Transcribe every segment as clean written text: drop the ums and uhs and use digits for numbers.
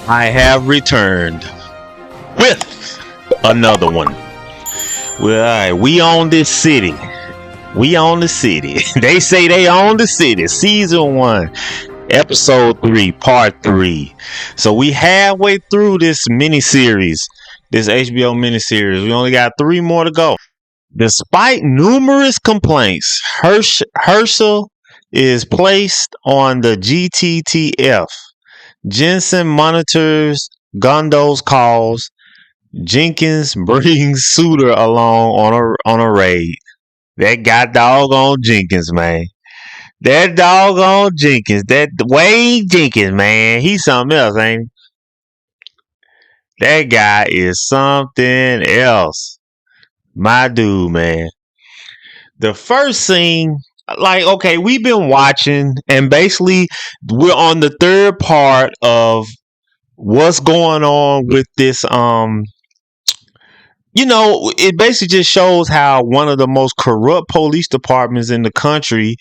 I have returned with another one. Well, all right, we own this city. We own the city. They say they own the city. Season 1, Episode 3, Part 3. So we halfway through this miniseries, this HBO miniseries. We only got 3 more to go. Despite numerous complaints, Herschel is placed on the GTTF. Jensen monitors Gondo's calls. Jenkins brings Suter along on a raid. That got doggone Jenkins, man. That doggone Jenkins. That Wade Jenkins, man. He's something else, ain't he? That guy is something else. My dude, man. The first scene, like, okay, we've been watching, and basically we're on the third part of what's going on with this it basically just shows how one of the most corrupt police departments in the country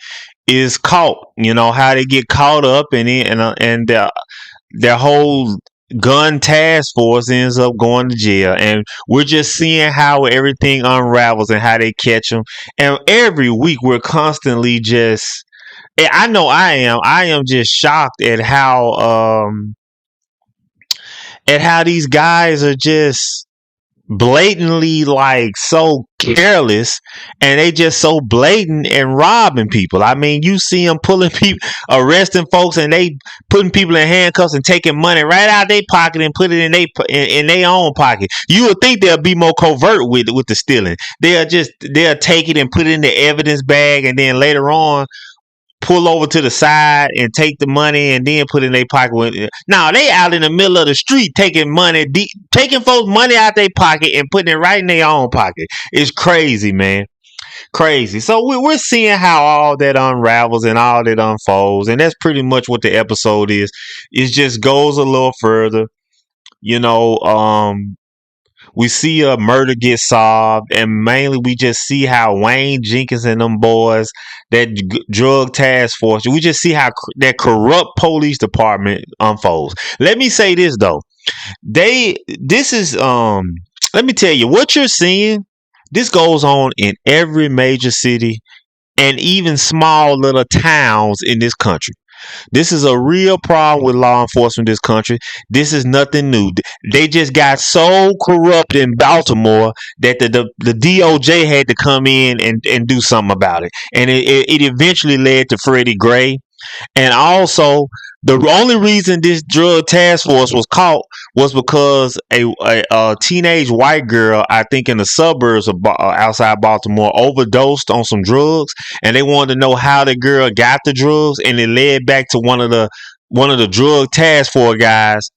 is caught. How they get caught up in it, and their whole gun task force ends up going to jail, and we're just seeing how everything unravels and how they catch them. And every week we're constantly just, I know I am just shocked at how these guys are just blatantly, like, so careless, and they just so blatant and robbing people. I mean, you see them pulling people, arresting folks, and they putting people in handcuffs and taking money right out their pocket and put it in their own pocket. You would think they'll be more covert with the stealing. They'll take it and put it in the evidence bag, and then later on pull over to the side and take the money and then put it in their pocket. Now they out in the middle of the street taking money, taking folks' money out their pocket and putting it right in their own pocket. It's crazy, man. Crazy. So we're seeing how all that unravels and all that unfolds, and that's pretty much what the episode is. It just goes a little further. You know, we see a murder get solved, and mainly we just see how Wayne Jenkins and them boys, that drug task force, we just see how that corrupt police department unfolds. Let me say this though, this is let me tell you what you're seeing. This goes on in every major city and even small little towns in this country. This is a real problem with law enforcement in this country. This is nothing new. They just got so corrupt in Baltimore that the DOJ had to come in and do something about it. And it eventually led to Freddie Gray. And also, the only reason this drug task force was caught was because a teenage white girl, I think in the suburbs of outside Baltimore, overdosed on some drugs, and they wanted to know how the girl got the drugs, and it led back to one of the drug task force guys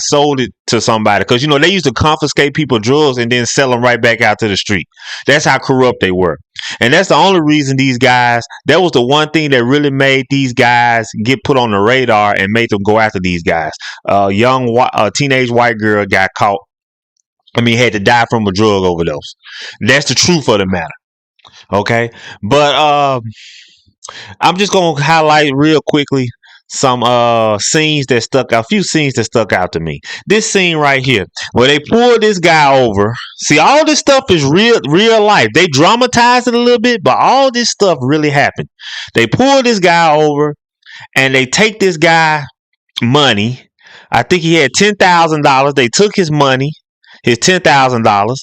sold it to somebody, because they used to confiscate people drugs and then sell them right back out to the street. That's how corrupt they were. And that's the only reason these guys, that was the one thing that really made these guys get put on the radar and made them go after these guys. Teenage white girl got caught. Had to die from a drug overdose. That's the truth of the matter. Okay. But I'm just going to highlight real quickly some a few scenes that stuck out to me. This scene right here, where they pull this guy over. See, all this stuff is real life. They dramatize it a little bit, but all this stuff really happened. They pull this guy over and they take this guy money. I think he had $10,000. They took his money, his $10,000,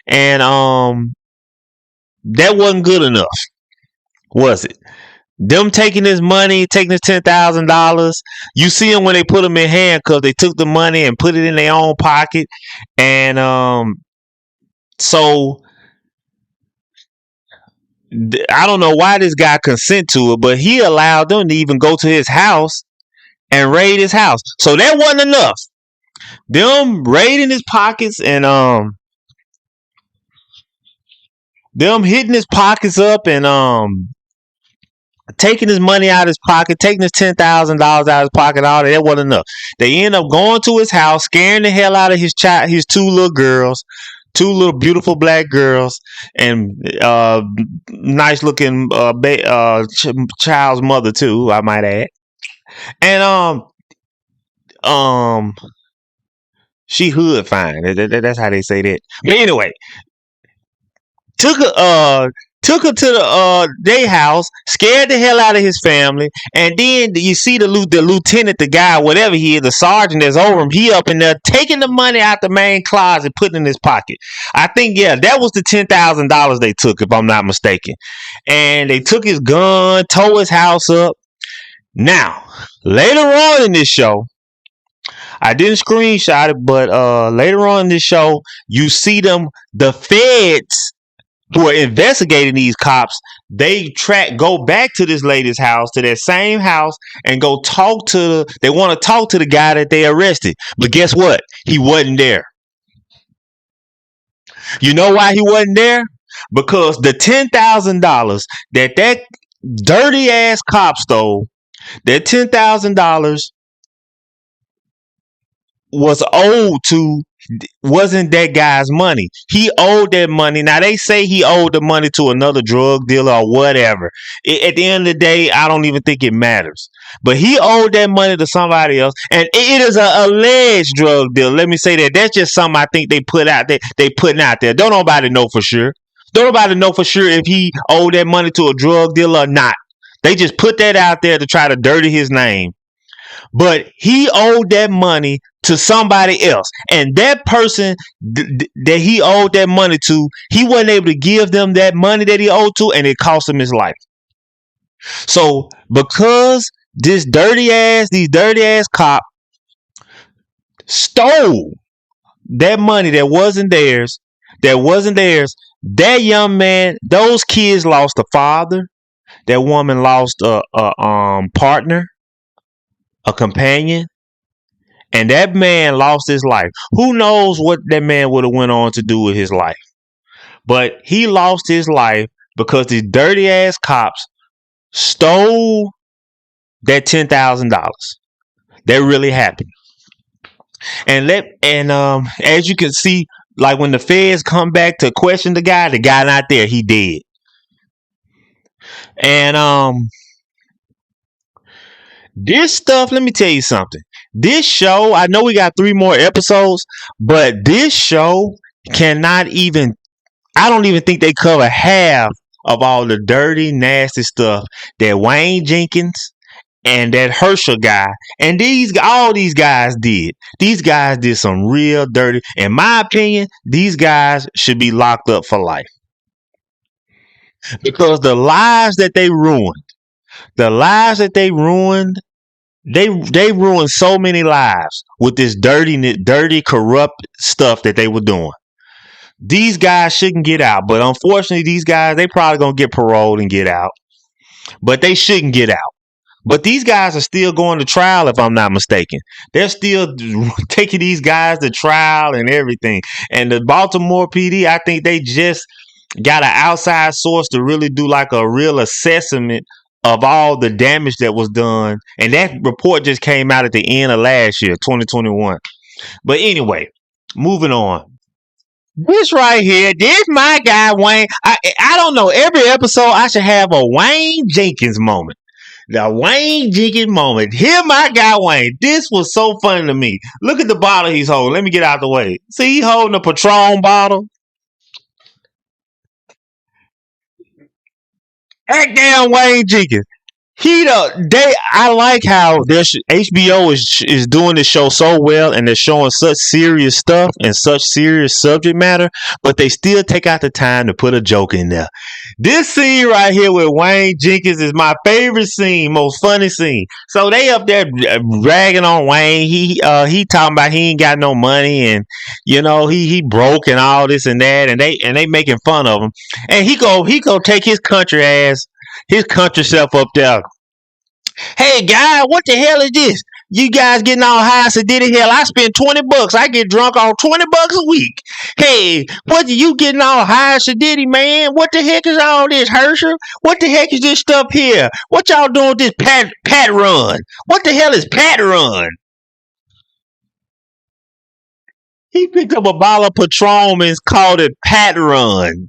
and that wasn't good enough, was it? Them taking his money, taking his $10,000. You see them when they put him in handcuffs. They took the money and put it in their own pocket, and so I don't know why this guy consent to it, but he allowed them to even go to his house and raid his house. So that wasn't enough. Them raiding his pockets and them hitting his pockets up and taking his money out of his pocket, taking his $10,000 out of his pocket, all that wasn't enough. They end up going to his house, scaring the hell out of his two little girls, two little beautiful black girls, and nice looking child's mother too, I might add. And um she hood fine. That's how they say that. But anyway, took her took her to the day house, scared the hell out of his family, and then you see the lieutenant, the guy, whatever he is, the sergeant that's over him, he up in there taking the money out the main closet, putting it in his pocket. I think that was the $10,000 they took, if I'm not mistaken. And they took his gun, tore his house up. Now, later on in this show, I didn't screenshot it, but later on in this show, you see them, the feds who are investigating these cops, they go back to this lady's house, to that same house, and go they want to talk to the guy that they arrested. But guess what? He wasn't there. You know why he wasn't there? Because the $10,000 that dirty ass cop stole, that $10,000 wasn't that guy's money. He owed that money. Now they say he owed the money to another drug dealer or whatever. At the end of the day, I don't even think it matters. But he owed that money to somebody else, and it is an alleged drug deal. Let me say that. That's just something I think they put out there. They putting out there. Don't nobody know for sure. Don't nobody know for sure if he owed that money to a drug dealer or not. They just put that out there to try to dirty his name. But he owed that money to somebody else, and that person that he owed that money to, he wasn't able to give them that money that he owed to, and it cost him his life. So because these dirty ass cop stole that money that wasn't theirs, that young man, those kids lost a father, that woman lost a partner, a companion, and that man lost his life. Who knows what that man would have went on to do with his life? But he lost his life because these dirty ass cops stole that $10,000. That really happened. And as you can see, like when the feds come back to question the guy not there. He dead. And this stuff, let me tell you something. This show, I know we got 3 more episodes, but this show cannot even, I don't even think they cover half of all the dirty, nasty stuff that Wayne Jenkins and that Herschel guy and all these guys did. These guys did some real dirty. In my opinion, these guys should be locked up for life. Because the lives that they ruined, they ruined so many lives with this dirty, corrupt stuff that they were doing. These guys shouldn't get out, but unfortunately, these guys, they probably gonna get paroled and get out, but they shouldn't get out. But these guys are still going to trial, if I'm not mistaken. They're still taking these guys to trial and everything. And the Baltimore PD, I think they just got an outside source to really do like a real assessment of all the damage that was done. And that report just came out at the end of last year, 2021. But anyway, moving on. This right here, this my guy Wayne. I don't know. Every episode I should have a Wayne Jenkins moment. The Wayne Jenkins moment. Here my guy Wayne. This was so funny to me. Look at the bottle he's holding. Let me get out the way. See, he's holding a Patron bottle. Heck damn Wayne Jenkins. I like how HBO is doing this show so well, and they're showing such serious stuff and such serious subject matter, but they still take out the time to put a joke in there. This scene right here with Wayne Jenkins is my favorite scene, most funny scene. So they up there ragging on Wayne. He talking about he ain't got no money, and he broke and all this and that, and they making fun of him. And he go take his country self up there. Hey guy, what the hell is this? You guys getting all high sedity? Hell, I spend $20. I get drunk on $20 a week. Hey, what you getting all high sedity, man? What the heck is all this, Herschel? What the heck is this stuff here? What y'all doing with this Pat Run? What the hell is Pat Run? He picked up a bottle of Patron and called it Pat Run.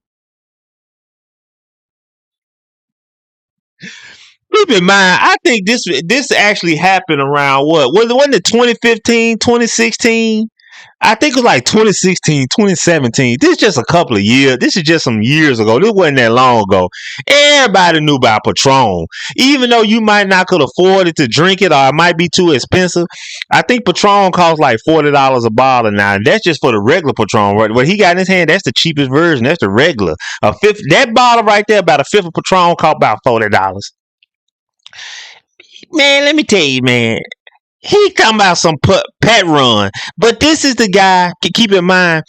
Keep in mind, I think this actually happened around what? Wasn't it 2015, 2016? I think it was like 2016, 2017. This is just a couple of years. This is just some years ago. This wasn't that long ago. Everybody knew about Patron. Even though you might not could afford it to drink it or it might be too expensive. I think Patron costs like $40 a bottle now. And that's just for the regular Patron. What he got in his hand, that's the cheapest version. That's the regular. That bottle right there, about a fifth of Patron, cost about $40. Man, let me tell you, man. He talking about some pet run, but this is the guy. Keep in mind,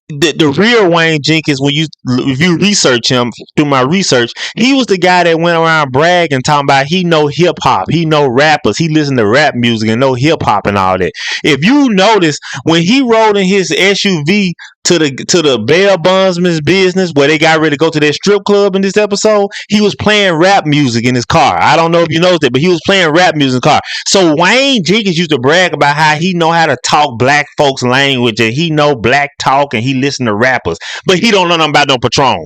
the real Wayne Jenkins. If you research him through my research, he was the guy that went around bragging, talking about he know hip hop, he know rappers, he listen to rap music and know hip hop and all that. If you notice, when he rode in his SUV to the bail bondsman's business where they got ready to go to that strip club in this episode, he was playing rap music in his car. I don't know if you noticed that, but he was playing rap music in his car. So Wayne Jenkins used to brag about how he know how to talk black folks language and he know black talk and he listen to rappers, but he don't know nothing about no Patron.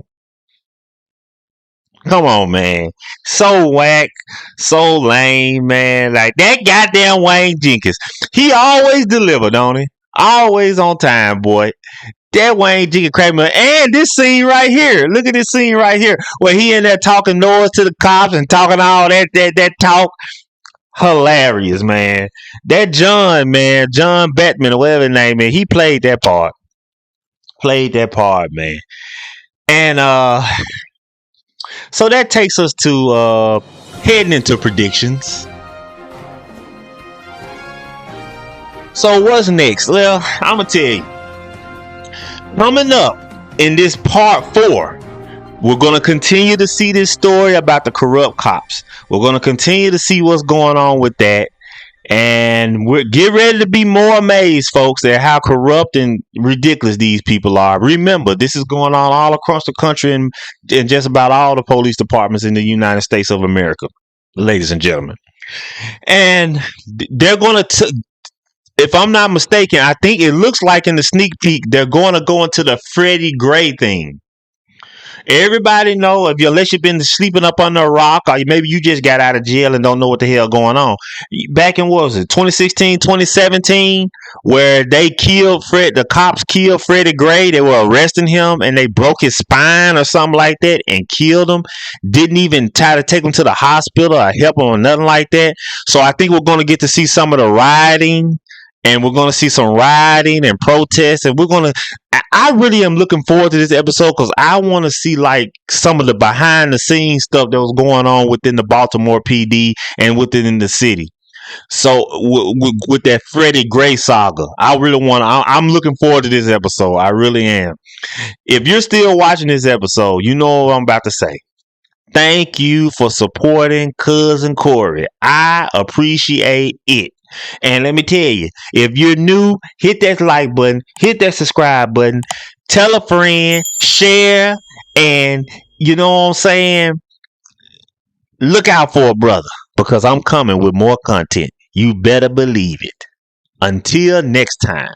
Come on, man. So whack, so lame, man. Like that goddamn Wayne Jenkins. He always deliver, don't he? Always on time, boy. That Wayne Jenkins Kramer. And this scene right here. Look at this scene right here. Where he in there talking noise to the cops and talking all that talk. Hilarious, man. That John Bettman or whatever his name is, he played that part. Man. And so that takes us to heading into predictions. So what's next? Well, I'm gonna tell you. Coming up in this part 4, we're going to continue to see this story about the corrupt cops. We're going to continue to see what's going on with that. And get ready to be more amazed, folks, at how corrupt and ridiculous these people are. Remember, this is going on all across the country and just about all the police departments in the United States of America, ladies and gentlemen. And they're going to... If I'm not mistaken, I think it looks like in the sneak peek, they're going to go into the Freddie Gray thing. Everybody know, unless you've been sleeping up under a rock or maybe you just got out of jail and don't know what the hell going on. Back in, what was it, 2016, 2017, where the cops killed Freddie Gray. They were arresting him and they broke his spine or something like that and killed him. Didn't even try to take him to the hospital or help him or nothing like that. So I think we're going to get to see some of the rioting. And we're going to see some rioting and protests. And I really am looking forward to this episode because I want to see like some of the behind the scenes stuff that was going on within the Baltimore PD and within the city. So with that Freddie Gray saga, I'm looking forward to this episode. I really am. If you're still watching this episode, you know what I'm about to say. Thank you for supporting Cousin Corey. I appreciate it. And let me tell you, if you're new, hit that like button, hit that subscribe button, tell a friend, share, and you know what I'm saying? Look out for a brother because I'm coming with more content. You better believe it. Until next time.